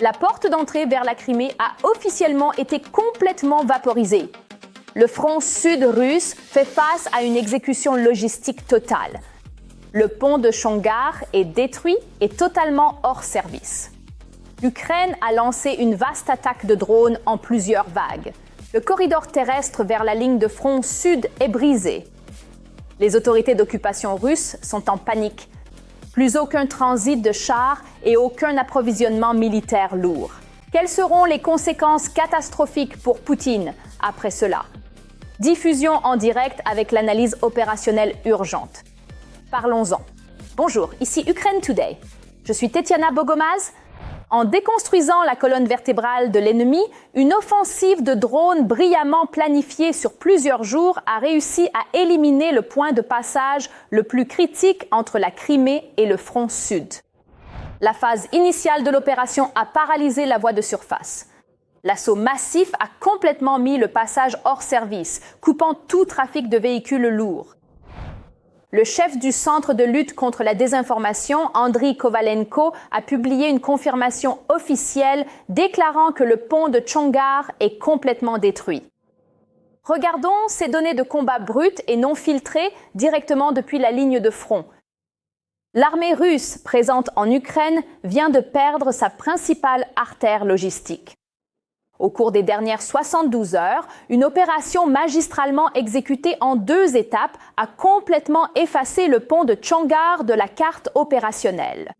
La porte d'entrée vers la Crimée a officiellement été complètement vaporisée. Le front sud russe fait face à une exécution logistique totale. Le pont de Chongar est détruit et totalement hors service. L'Ukraine a lancé une vaste attaque de drones en plusieurs vagues. Le corridor terrestre vers la ligne de front sud est brisé. Les autorités d'occupation russes sont en panique. Plus aucun transit de chars et aucun approvisionnement militaire lourd. Quelles seront les conséquences catastrophiques pour Poutine après cela? Diffusion en direct avec l'analyse opérationnelle urgente. Parlons-en. Bonjour, ici Ukraine Today. Je suis Tetiana Bogomaz. En déconstruisant la colonne vertébrale de l'ennemi, une offensive de drones brillamment planifiée sur plusieurs jours a réussi à éliminer le point de passage le plus critique entre la Crimée et le front sud. La phase initiale de l'opération a paralysé la voie de surface. L'assaut massif a complètement mis le passage hors service, coupant tout trafic de véhicules lourds. Le chef du Centre de lutte contre la désinformation, Andriy Kovalenko, a publié une confirmation officielle déclarant que le pont de Chongar est complètement détruit. Regardons ces données de combat brutes et non filtrées directement depuis la ligne de front. L'armée russe présente en Ukraine vient de perdre sa principale artère logistique. Au cours des dernières 72 heures, une opération magistralement exécutée en 2 étapes a complètement effacé le pont de Chongar de la carte opérationnelle.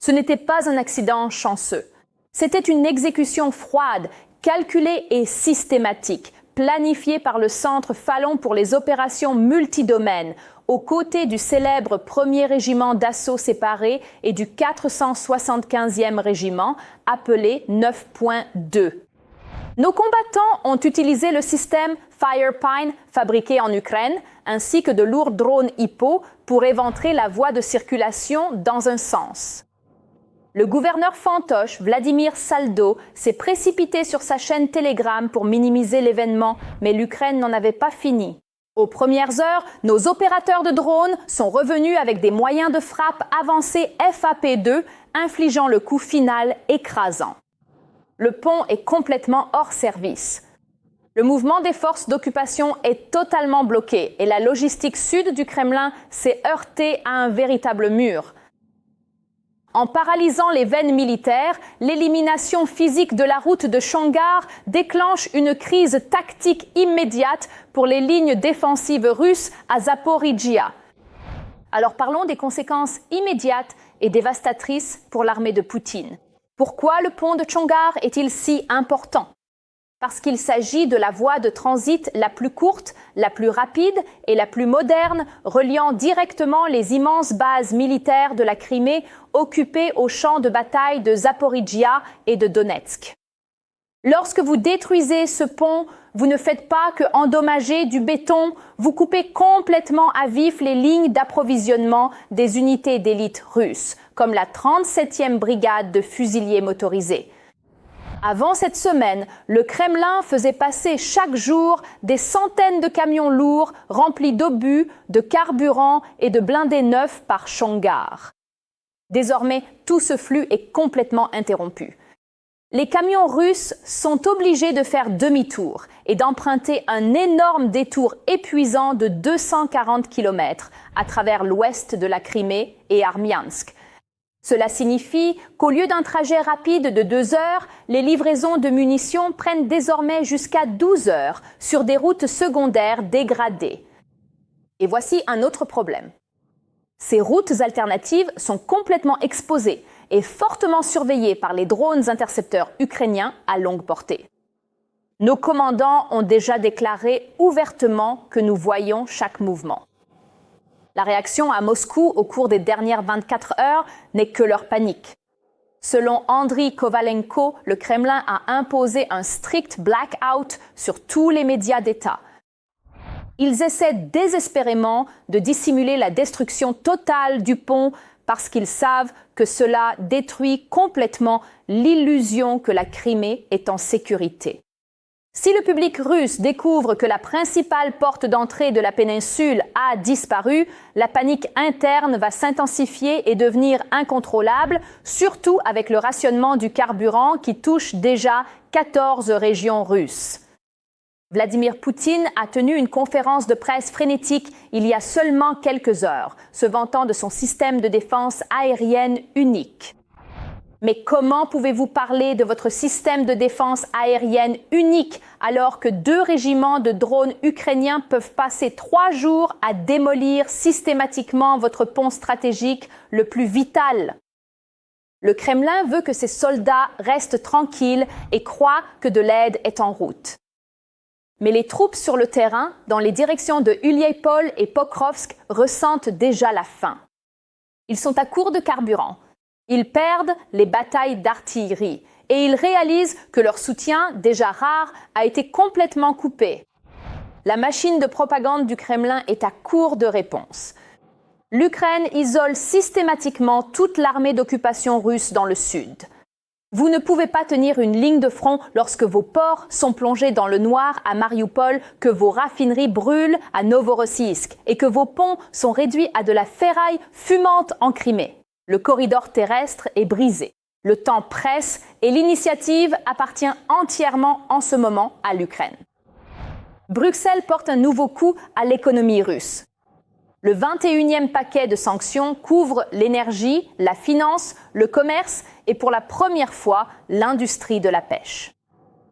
Ce n'était pas un accident chanceux. C'était une exécution froide, calculée et systématique, planifiée par le Centre Fallon pour les opérations multidomaines, aux côtés du célèbre 1er régiment d'assaut séparé et du 475e régiment, appelé 9.2. Nos combattants ont utilisé le système Firepine fabriqué en Ukraine, ainsi que de lourds drones Hippo pour éventrer la voie de circulation dans un sens. Le gouverneur fantoche Vladimir Saldo s'est précipité sur sa chaîne Telegram pour minimiser l'événement, mais l'Ukraine n'en avait pas fini. Aux premières heures, nos opérateurs de drones sont revenus avec des moyens de frappe avancés FAP2, infligeant le coup final écrasant. Le pont est complètement hors service. Le mouvement des forces d'occupation est totalement bloqué et la logistique sud du Kremlin s'est heurtée à un véritable mur. En paralysant les veines militaires, l'élimination physique de la route de Chongar déclenche une crise tactique immédiate pour les lignes défensives russes à Zaporijjia. Alors parlons des conséquences immédiates et dévastatrices pour l'armée de Poutine. Pourquoi le pont de Chongar est-il si important? Parce qu'il s'agit de la voie de transit la plus courte, la plus rapide et la plus moderne, reliant directement les immenses bases militaires de la Crimée occupées aux champs de bataille de Zaporijjia et de Donetsk. Lorsque vous détruisez ce pont, vous ne faites pas que endommager du béton, vous coupez complètement à vif les lignes d'approvisionnement des unités d'élite russes, comme la 37e brigade de fusiliers motorisés. Avant cette semaine, le Kremlin faisait passer chaque jour des centaines de camions lourds remplis d'obus, de carburant et de blindés neufs par Chongar. Désormais, tout ce flux est complètement interrompu. Les camions russes sont obligés de faire demi-tour et d'emprunter un énorme détour épuisant de 240 km à travers l'ouest de la Crimée et Armiansk. Cela signifie qu'au lieu d'un trajet rapide de 2 heures, les livraisons de munitions prennent désormais jusqu'à 12 heures sur des routes secondaires dégradées. Et voici un autre problème. Ces routes alternatives sont complètement exposées et fortement surveillées par les drones intercepteurs ukrainiens à longue portée. Nos commandants ont déjà déclaré ouvertement que nous voyons chaque mouvement. La réaction à Moscou au cours des dernières 24 heures n'est que leur panique. Selon Andriy Kovalenko, le Kremlin a imposé un strict blackout sur tous les médias d'État. Ils essaient désespérément de dissimuler la destruction totale du pont parce qu'ils savent que cela détruit complètement l'illusion que la Crimée est en sécurité. Si le public russe découvre que la principale porte d'entrée de la péninsule a disparu, la panique interne va s'intensifier et devenir incontrôlable, surtout avec le rationnement du carburant qui touche déjà 14 régions russes. Vladimir Poutine a tenu une conférence de presse frénétique il y a seulement quelques heures, se vantant de son système de défense aérienne unique. Mais comment pouvez-vous parler de votre système de défense aérienne unique alors que 2 régiments de drones ukrainiens peuvent passer 3 jours à démolir systématiquement votre pont stratégique le plus vital? Le Kremlin veut que ses soldats restent tranquilles et croit que de l'aide est en route. Mais les troupes sur le terrain, dans les directions de Uliaïpol et Pokrovsk, ressentent déjà la faim. Ils sont à court de carburant. Ils perdent les batailles d'artillerie et ils réalisent que leur soutien, déjà rare, a été complètement coupé. La machine de propagande du Kremlin est à court de réponses. L'Ukraine isole systématiquement toute l'armée d'occupation russe dans le sud. Vous ne pouvez pas tenir une ligne de front lorsque vos ports sont plongés dans le noir à Mariupol, que vos raffineries brûlent à Novorossiysk et que vos ponts sont réduits à de la ferraille fumante en Crimée. Le corridor terrestre est brisé. Le temps presse et l'initiative appartient entièrement en ce moment à l'Ukraine. Bruxelles porte un nouveau coup à l'économie russe. Le 21e paquet de sanctions couvre l'énergie, la finance, le commerce et pour la première fois l'industrie de la pêche.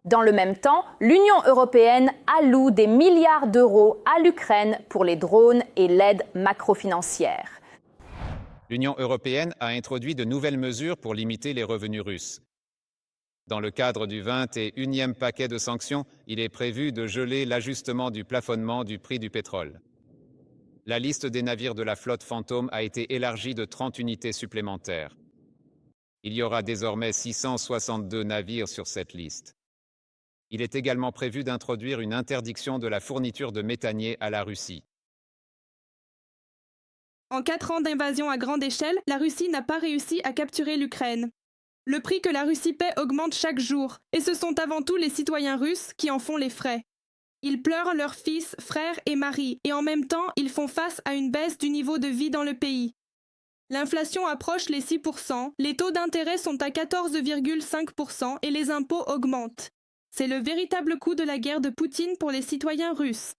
Dans le même temps, l'Union européenne alloue des milliards d'euros à l'Ukraine pour les drones et l'aide macrofinancière. L'Union européenne a introduit de nouvelles mesures pour limiter les revenus russes. Dans le cadre du 21e paquet de sanctions, il est prévu de geler l'ajustement du plafonnement du prix du pétrole. La liste des navires de la flotte fantôme a été élargie de 30 unités supplémentaires. Il y aura désormais 662 navires sur cette liste. Il est également prévu d'introduire une interdiction de la fourniture de méthanier à la Russie. En 4 ans d'invasion à grande échelle, la Russie n'a pas réussi à capturer l'Ukraine. Le prix que la Russie paie augmente chaque jour, et ce sont avant tout les citoyens russes qui en font les frais. Ils pleurent leurs fils, frères et maris, et en même temps, ils font face à une baisse du niveau de vie dans le pays. L'inflation approche les 6%, les taux d'intérêt sont à 14,5% et les impôts augmentent. C'est le véritable coût de la guerre de Poutine pour les citoyens russes.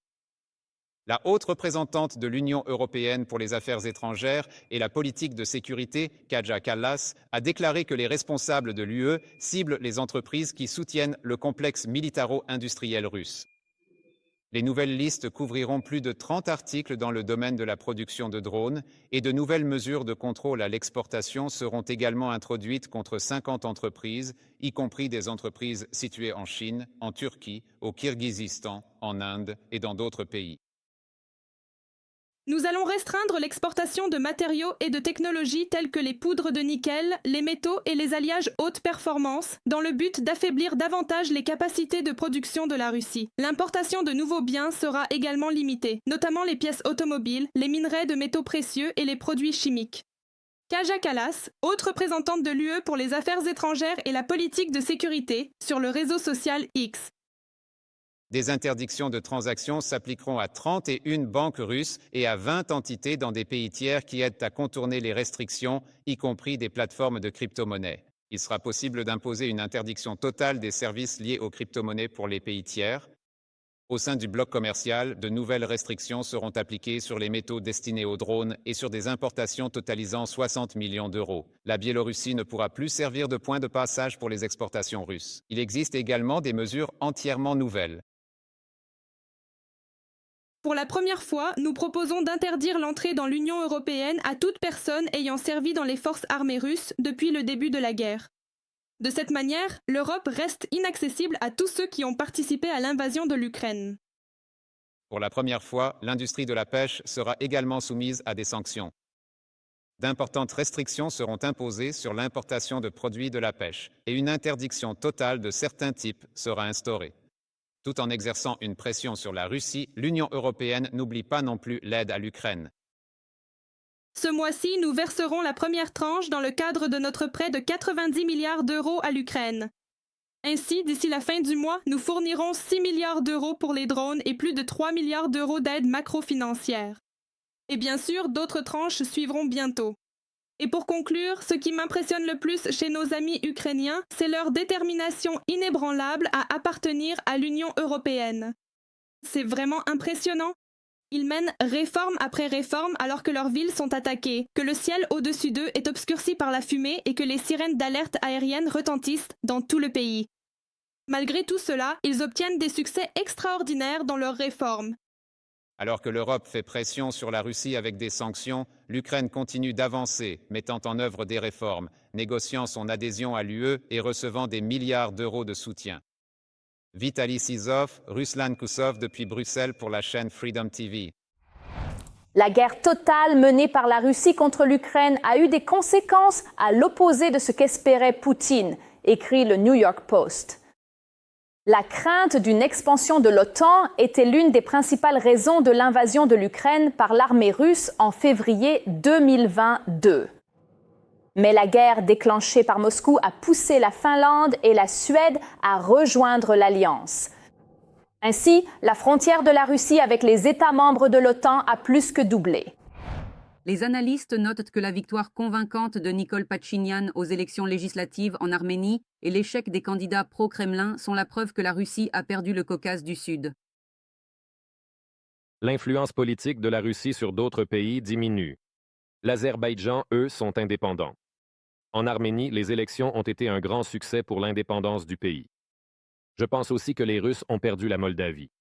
La haute représentante de l'Union européenne pour les affaires étrangères et la politique de sécurité, Kaja Kallas, a déclaré que les responsables de l'UE ciblent les entreprises qui soutiennent le complexe militaro-industriel russe. Les nouvelles listes couvriront plus de 30 articles dans le domaine de la production de drones et de nouvelles mesures de contrôle à l'exportation seront également introduites contre 50 entreprises, y compris des entreprises situées en Chine, en Turquie, au Kirghizistan, en Inde et dans d'autres pays. Nous allons restreindre l'exportation de matériaux et de technologies telles que les poudres de nickel, les métaux et les alliages haute performance, dans le but d'affaiblir davantage les capacités de production de la Russie. L'importation de nouveaux biens sera également limitée, notamment les pièces automobiles, les minerais de métaux précieux et les produits chimiques. Kaja Kallas, haute représentante de l'UE pour les affaires étrangères et la politique de sécurité, sur le réseau social X. Des interdictions de transactions s'appliqueront à 31 banques russes et à 20 entités dans des pays tiers qui aident à contourner les restrictions, y compris des plateformes de crypto-monnaies. Il sera possible d'imposer une interdiction totale des services liés aux crypto-monnaies pour les pays tiers. Au sein du bloc commercial, de nouvelles restrictions seront appliquées sur les métaux destinés aux drones et sur des importations totalisant 60 millions d'euros. La Biélorussie ne pourra plus servir de point de passage pour les exportations russes. Il existe également des mesures entièrement nouvelles. Pour la première fois, nous proposons d'interdire l'entrée dans l'Union européenne à toute personne ayant servi dans les forces armées russes depuis le début de la guerre. De cette manière, l'Europe reste inaccessible à tous ceux qui ont participé à l'invasion de l'Ukraine. Pour la première fois, l'industrie de la pêche sera également soumise à des sanctions. D'importantes restrictions seront imposées sur l'importation de produits de la pêche et une interdiction totale de certains types sera instaurée. Tout en exerçant une pression sur la Russie, l'Union européenne n'oublie pas non plus l'aide à l'Ukraine. Ce mois-ci, nous verserons la première tranche dans le cadre de notre prêt de 90 milliards d'euros à l'Ukraine. Ainsi, d'ici la fin du mois, nous fournirons 6 milliards d'euros pour les drones et plus de 3 milliards d'euros d'aide macro-financière. Et bien sûr, d'autres tranches suivront bientôt. Et pour conclure, ce qui m'impressionne le plus chez nos amis ukrainiens, c'est leur détermination inébranlable à appartenir à l'Union européenne. C'est vraiment impressionnant. Ils mènent réforme après réforme alors que leurs villes sont attaquées, que le ciel au-dessus d'eux est obscurci par la fumée et que les sirènes d'alerte aérienne retentissent dans tout le pays. Malgré tout cela, ils obtiennent des succès extraordinaires dans leurs réformes. Alors que l'Europe fait pression sur la Russie avec des sanctions, l'Ukraine continue d'avancer, mettant en œuvre des réformes, négociant son adhésion à l'UE et recevant des milliards d'euros de soutien. Vitaly Sizov, Ruslan Kousov depuis Bruxelles pour la chaîne Freedom TV. La guerre totale menée par la Russie contre l'Ukraine a eu des conséquences à l'opposé de ce qu'espérait Poutine, écrit le New York Post. La crainte d'une expansion de l'OTAN était l'une des principales raisons de l'invasion de l'Ukraine par l'armée russe en février 2022. Mais la guerre déclenchée par Moscou a poussé la Finlande et la Suède à rejoindre l'Alliance. Ainsi, la frontière de la Russie avec les États membres de l'OTAN a plus que doublé. Les analystes notent que la victoire convaincante de Nikol Pachinian aux élections législatives en Arménie et l'échec des candidats pro-Kremlin sont la preuve que la Russie a perdu le Caucase du Sud. L'influence politique de la Russie sur d'autres pays diminue. L'Azerbaïdjan, eux, sont indépendants. En Arménie, les élections ont été un grand succès pour l'indépendance du pays. Je pense aussi que les Russes ont perdu la Moldavie.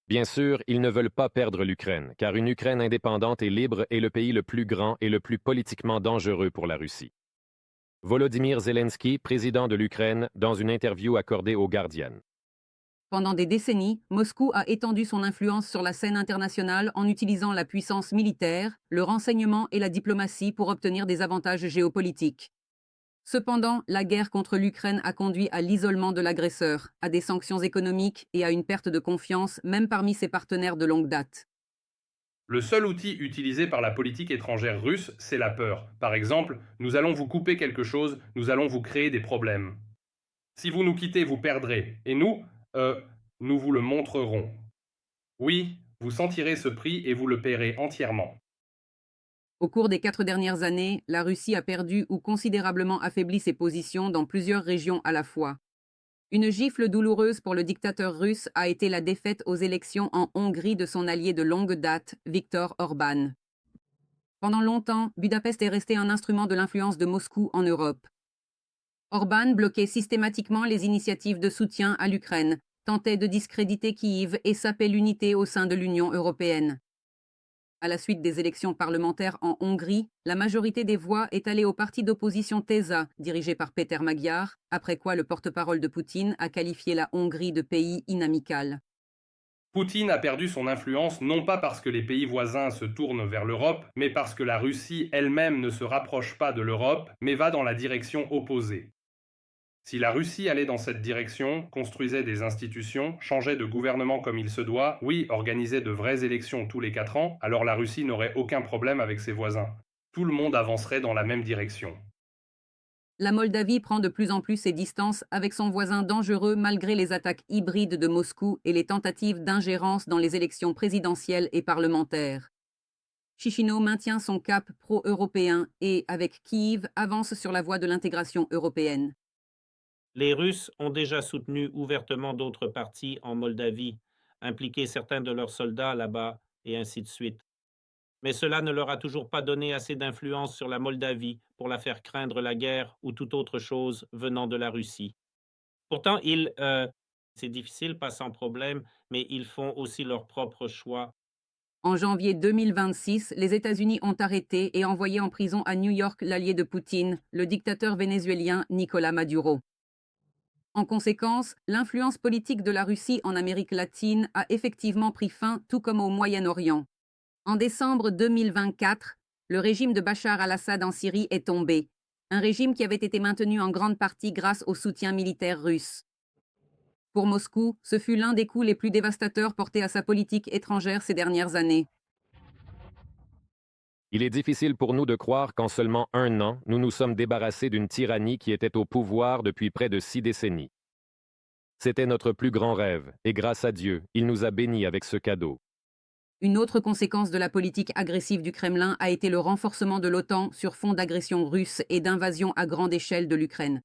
Bien sûr, ils ne veulent pas perdre l'Ukraine, car une Ukraine indépendante et libre est le pays le plus grand et le plus politiquement dangereux pour la Russie. Volodymyr Zelensky, président de l'Ukraine, dans une interview accordée au Guardian. Pendant des décennies, Moscou a étendu son influence sur la scène internationale en utilisant la puissance militaire, le renseignement et la diplomatie pour obtenir des avantages géopolitiques. Cependant, la guerre contre l'Ukraine a conduit à l'isolement de l'agresseur, à des sanctions économiques et à une perte de confiance, même parmi ses partenaires de longue date. Le seul outil utilisé par la politique étrangère russe, c'est la peur. Par exemple, nous allons vous couper quelque chose, nous allons vous créer des problèmes. Si vous nous quittez, vous perdrez. Et nous vous le montrerons. Oui, vous sentirez ce prix et vous le paierez entièrement. Au cours des 4 dernières années, la Russie a perdu ou considérablement affaibli ses positions dans plusieurs régions à la fois. Une gifle douloureuse pour le dictateur russe a été la défaite aux élections en Hongrie de son allié de longue date, Viktor Orban. Pendant longtemps, Budapest est resté un instrument de l'influence de Moscou en Europe. Orban bloquait systématiquement les initiatives de soutien à l'Ukraine, tentait de discréditer Kiev et sapait l'unité au sein de l'Union européenne. À la suite des élections parlementaires en Hongrie, la majorité des voix est allée au parti d'opposition TESA, dirigé par Péter Magyar, après quoi le porte-parole de Poutine a qualifié la Hongrie de pays inamical. Poutine a perdu son influence non pas parce que les pays voisins se tournent vers l'Europe, mais parce que la Russie elle-même ne se rapproche pas de l'Europe, mais va dans la direction opposée. Si la Russie allait dans cette direction, construisait des institutions, changeait de gouvernement comme il se doit, oui, organisait de vraies élections tous les 4 ans, alors la Russie n'aurait aucun problème avec ses voisins. Tout le monde avancerait dans la même direction. La Moldavie prend de plus en plus ses distances avec son voisin dangereux malgré les attaques hybrides de Moscou et les tentatives d'ingérence dans les élections présidentielles et parlementaires. Chisinau maintient son cap pro-européen et, avec Kiev, avance sur la voie de l'intégration européenne. Les Russes ont déjà soutenu ouvertement d'autres partis en Moldavie, impliqué certains de leurs soldats là-bas, et ainsi de suite. Mais cela ne leur a toujours pas donné assez d'influence sur la Moldavie pour la faire craindre la guerre ou toute autre chose venant de la Russie. Pourtant, c'est difficile, pas sans problème, mais ils font aussi leurs propres choix. En janvier 2026, les États-Unis ont arrêté et envoyé en prison à New York l'allié de Poutine, le dictateur vénézuélien Nicolás Maduro. En conséquence, l'influence politique de la Russie en Amérique latine a effectivement pris fin, tout comme au Moyen-Orient. En décembre 2024, le régime de Bachar al-Assad en Syrie est tombé, un régime qui avait été maintenu en grande partie grâce au soutien militaire russe. Pour Moscou, ce fut l'un des coups les plus dévastateurs portés à sa politique étrangère ces dernières années. Il est difficile pour nous de croire qu'en seulement 1 an, nous nous sommes débarrassés d'une tyrannie qui était au pouvoir depuis près de 6 décennies. C'était notre plus grand rêve, et grâce à Dieu, il nous a bénis avec ce cadeau. Une autre conséquence de la politique agressive du Kremlin a été le renforcement de l'OTAN sur fond d'agression russe et d'invasion à grande échelle de l'Ukraine.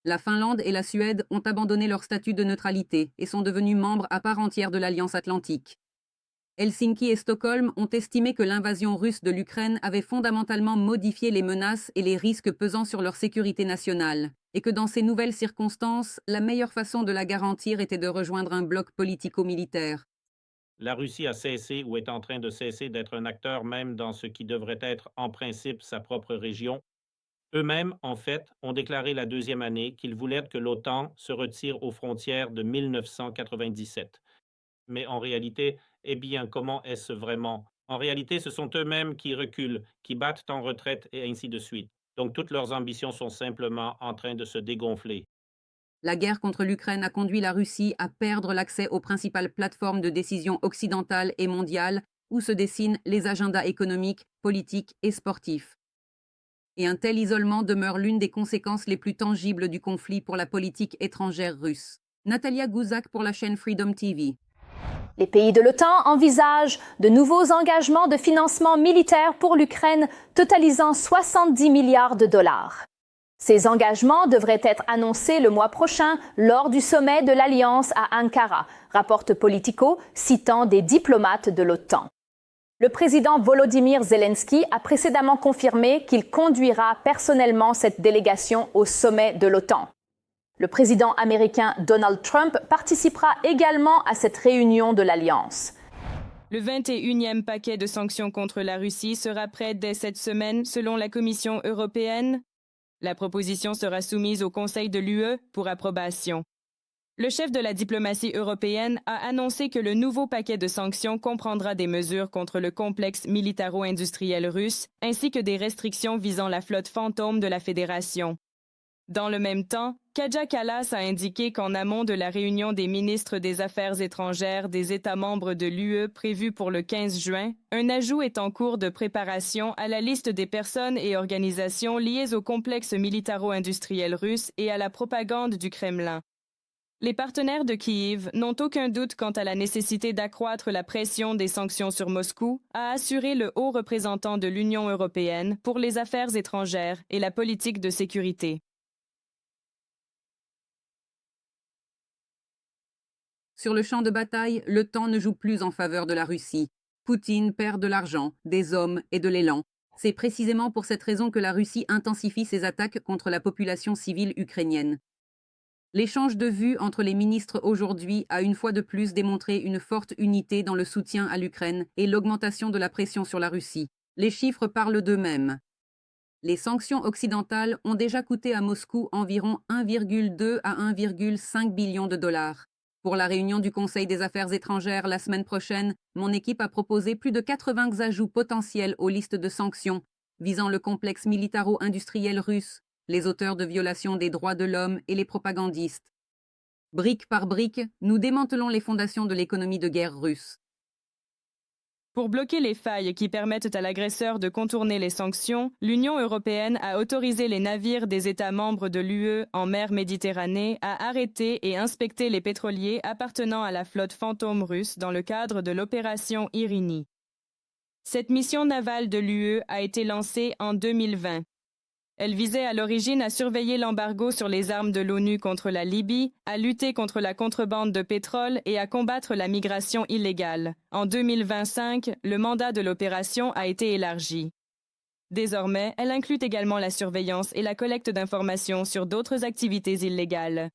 La Finlande et la Suède ont abandonné leur statut de neutralité et sont devenus membres à part entière de l'Alliance atlantique. Helsinki et Stockholm ont estimé que l'invasion russe de l'Ukraine avait fondamentalement modifié les menaces et les risques pesant sur leur sécurité nationale, et que dans ces nouvelles circonstances, la meilleure façon de la garantir était de rejoindre un bloc politico-militaire. La Russie a cessé ou est en train de cesser d'être un acteur même dans ce qui devrait être en principe sa propre région. Eux-mêmes, en fait, ont déclaré la deuxième année qu'ils voulaient que l'OTAN se retire aux frontières de 1997. Mais en réalité, eh bien, comment est-ce vraiment? En réalité, ce sont eux-mêmes qui reculent, qui battent en retraite et ainsi de suite. Donc toutes leurs ambitions sont simplement en train de se dégonfler. La guerre contre l'Ukraine a conduit la Russie à perdre l'accès aux principales plateformes de décision occidentales et mondiales où se dessinent les agendas économiques, politiques et sportifs. Et un tel isolement demeure l'une des conséquences les plus tangibles du conflit pour la politique étrangère russe. Natalia Guzak pour la chaîne Freedom TV. Les pays de l'OTAN envisagent de nouveaux engagements de financement militaire pour l'Ukraine totalisant 70 milliards de dollars. Ces engagements devraient être annoncés le mois prochain lors du sommet de l'Alliance à Ankara, rapporte Politico, citant des diplomates de l'OTAN. Le président Volodymyr Zelensky a précédemment confirmé qu'il conduira personnellement cette délégation au sommet de l'OTAN. Le président américain Donald Trump participera également à cette réunion de l'Alliance. Le 21e paquet de sanctions contre la Russie sera prêt dès cette semaine, selon la Commission européenne. La proposition sera soumise au Conseil de l'UE pour approbation. Le chef de la diplomatie européenne a annoncé que le nouveau paquet de sanctions comprendra des mesures contre le complexe militaro-industriel russe, ainsi que des restrictions visant la flotte fantôme de la Fédération. Dans le même temps, Kaja Kallas a indiqué qu'en amont de la réunion des ministres des Affaires étrangères des États membres de l'UE prévue pour le 15 juin, un ajout est en cours de préparation à la liste des personnes et organisations liées au complexe militaro-industriel russe et à la propagande du Kremlin. Les partenaires de Kiev n'ont aucun doute quant à la nécessité d'accroître la pression des sanctions sur Moscou, a assuré le haut représentant de l'Union européenne pour les affaires étrangères et la politique de sécurité. Sur le champ de bataille, le temps ne joue plus en faveur de la Russie. Poutine perd de l'argent, des hommes et de l'élan. C'est précisément pour cette raison que la Russie intensifie ses attaques contre la population civile ukrainienne. L'échange de vues entre les ministres aujourd'hui a une fois de plus démontré une forte unité dans le soutien à l'Ukraine et l'augmentation de la pression sur la Russie. Les chiffres parlent d'eux-mêmes. Les sanctions occidentales ont déjà coûté à Moscou environ 1,2 à 1,5 billion de dollars. Pour la réunion du Conseil des Affaires étrangères la semaine prochaine, mon équipe a proposé plus de 80 ajouts potentiels aux listes de sanctions visant le complexe militaro-industriel russe, les auteurs de violations des droits de l'homme et les propagandistes. Brique par brique, nous démantelons les fondations de l'économie de guerre russe. Pour bloquer les failles qui permettent à l'agresseur de contourner les sanctions, l'Union européenne a autorisé les navires des États membres de l'UE en mer Méditerranée à arrêter et inspecter les pétroliers appartenant à la flotte fantôme russe dans le cadre de l'opération Irini. Cette mission navale de l'UE a été lancée en 2020. Elle visait à l'origine à surveiller l'embargo sur les armes de l'ONU contre la Libye, à lutter contre la contrebande de pétrole et à combattre la migration illégale. En 2025, le mandat de l'opération a été élargi. Désormais, elle inclut également la surveillance et la collecte d'informations sur d'autres activités illégales.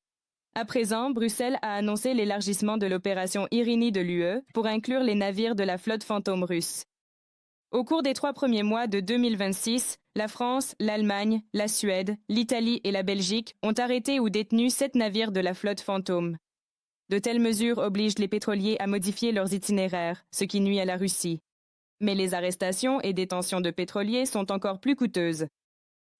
À présent, Bruxelles a annoncé l'élargissement de l'opération Irini de l'UE pour inclure les navires de la flotte fantôme russe. Au cours des 3 premiers mois de 2026, la France, l'Allemagne, la Suède, l'Italie et la Belgique ont arrêté ou détenu 7 navires de la flotte fantôme. De telles mesures obligent les pétroliers à modifier leurs itinéraires, ce qui nuit à la Russie. Mais les arrestations et détentions de pétroliers sont encore plus coûteuses.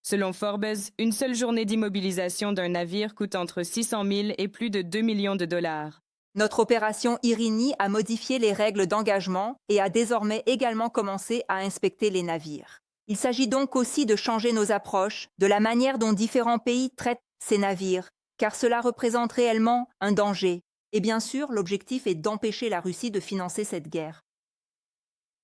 Selon Forbes, une seule journée d'immobilisation d'un navire coûte entre 600 000 et plus de 2 millions de dollars. Notre opération Irini a modifié les règles d'engagement et a désormais également commencé à inspecter les navires. Il s'agit donc aussi de changer nos approches, de la manière dont différents pays traitent ces navires, car cela représente réellement un danger. Et bien sûr, l'objectif est d'empêcher la Russie de financer cette guerre.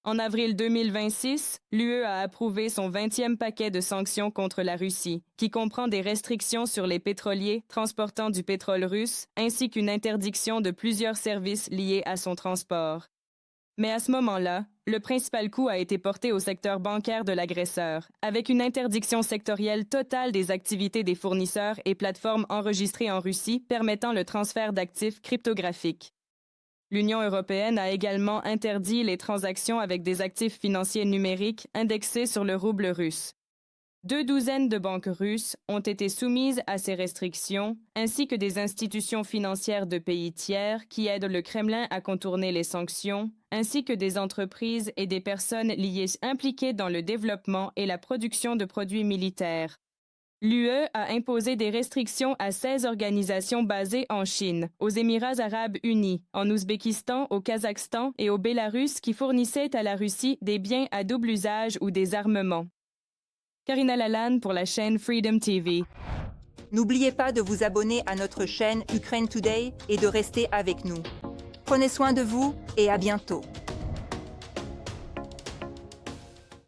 En avril 2026, l'UE a approuvé son 20e paquet de sanctions contre la Russie, qui comprend des restrictions sur les pétroliers transportant du pétrole russe, ainsi qu'une interdiction de plusieurs services liés à son transport. Mais à ce moment-là, le principal coup a été porté au secteur bancaire de l'agresseur, avec une interdiction sectorielle totale des activités des fournisseurs et plateformes enregistrées en Russie permettant le transfert d'actifs cryptographiques. L'Union européenne a également interdit les transactions avec des actifs financiers numériques indexés sur le rouble russe. 2 douzaines de banques russes ont été soumises à ces restrictions, ainsi que des institutions financières de pays tiers qui aident le Kremlin à contourner les sanctions, ainsi que des entreprises et des personnes liées impliquées dans le développement et la production de produits militaires. L'UE a imposé des restrictions à 16 organisations basées en Chine, aux Émirats arabes unis, en Ouzbékistan, au Kazakhstan et au Bélarus qui fournissaient à la Russie des biens à double usage ou des armements. Karina Lalanne pour la chaîne Freedom TV. N'oubliez pas de vous abonner à notre chaîne Ukraine Today et de rester avec nous. Prenez soin de vous et à bientôt.